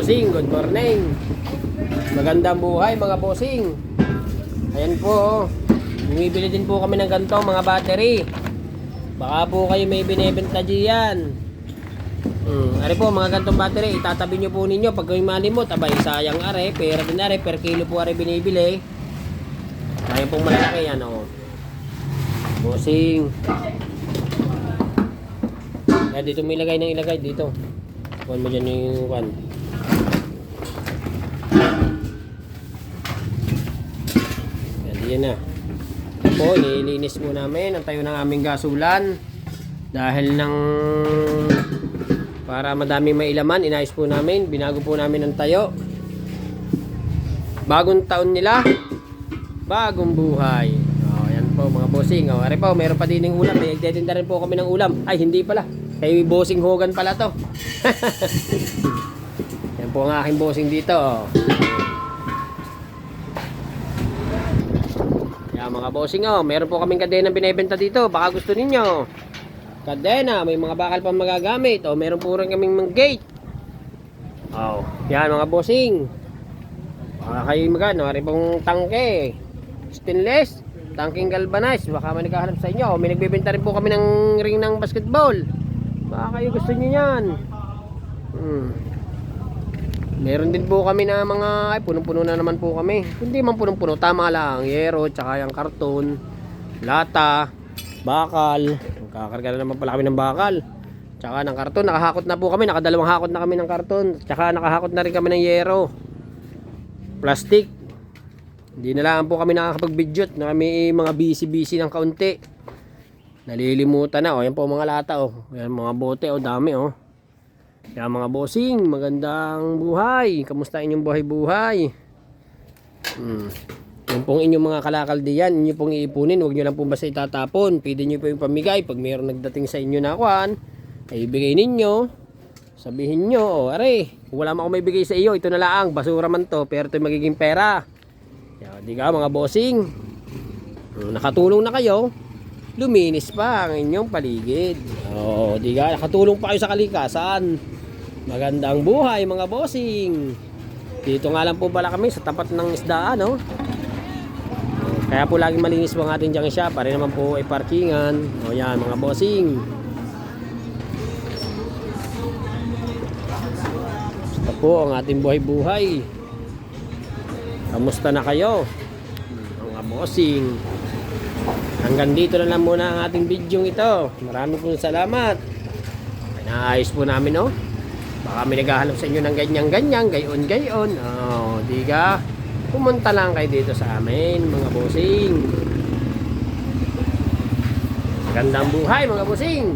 bossing, good morning. Magandang buhay mga bossing. Ayan po, bumibili din po kami ng ganito mga battery. Baka po kayo may binebenta diyan. Ari po mga gantong battery, itatabi nyo po ninyo pag kayo malimot. Abay, sayang are, pera din are, per kilo po are binibili. Kaya pong malaki yan bossing. Kaya dito may ilagay ng ilagay dito. Kuhan mo dyan yung kuhan. Yan na. Po, nilinis po namin ang tayo ng aming gasulan. Dahil ng para madaming mailaman, inayos po namin. Binago po namin ang tayo. Bagong taon nila, bagong buhay. Yan po mga bossing. Ari po, meron pa din ng ulam. May nagtitinda rin po kami ng ulam. Ay, hindi pala. Kay Bossing Hogan pala to. Yan po ang aking bossing dito. Yan mga bossing meron po kaming kadena binebenta dito. Baka gusto ninyo. Kadena, may mga bakal pa magagamit. Meron po rin kaming mga gate. Yan mga bossing. Baka kayo magano, rin pong tangke. Stainless, tangking galvanized. Baka may naghahanap sa inyo. May nagbebenta rin po kami ng ring ng basketball. Baka kayo gusto nyo yan. Meron din po kami na mga, punong-puno na naman po kami. Hindi man punong-puno, tama lang. Yero, tsaka yung karton, lata, bakal. Kakarga na naman pala kami ng bakal. Tsaka ng karton, nakahakot na po kami. Nakadalawang hakot na kami ng karton. Tsaka nakahakot na rin kami ng yero. Plastic. Hindi na lang po kami nakakapag-bidyot. Na kami mga busy-busy ng kaunti. Nalilimutan na. Yan po mga lata. Yan mga bote. Dami. Yan mga bossing. Magandang buhay. Kamusta inyong buhay-buhay? Yung pong inyong mga kalakal diyan, inyo pong iipunin. Huwag nyo lang po basta itatapon. Pwede nyo po yung pamigay. Pag mayroong nagdating sa inyo na kuhan, ay ibigay ninyo. Sabihin nyo, are, kung wala man ako may bigay sa iyo, ito na lang, basura man to, pero ito magiging pera. Yan, di ka mga bossing. Nakatulong na kayo, luminis pa ang inyong paligid. Di ka, nakatulong pa kayo sa kalikasan. Magandang buhay mga bossing. Dito nga lang po pala kami sa tapat ng isdaan, Kaya po laging malinis po ang ating junk shop. Para naman po ay parkingan. Yan mga bossing. Basta po ang ating buhay-buhay. Kamusta na kayo? Mga bossing. Hanggang dito na lang muna ang ating video ito. Maraming po salamat. Naayos po namin, Baka may naghahanap sa inyo ng ganyan-ganyan, gayon-gayon. Di ka? Pumunta lang kayo dito sa amin, mga bossing. Magandang buhay, mga bossing.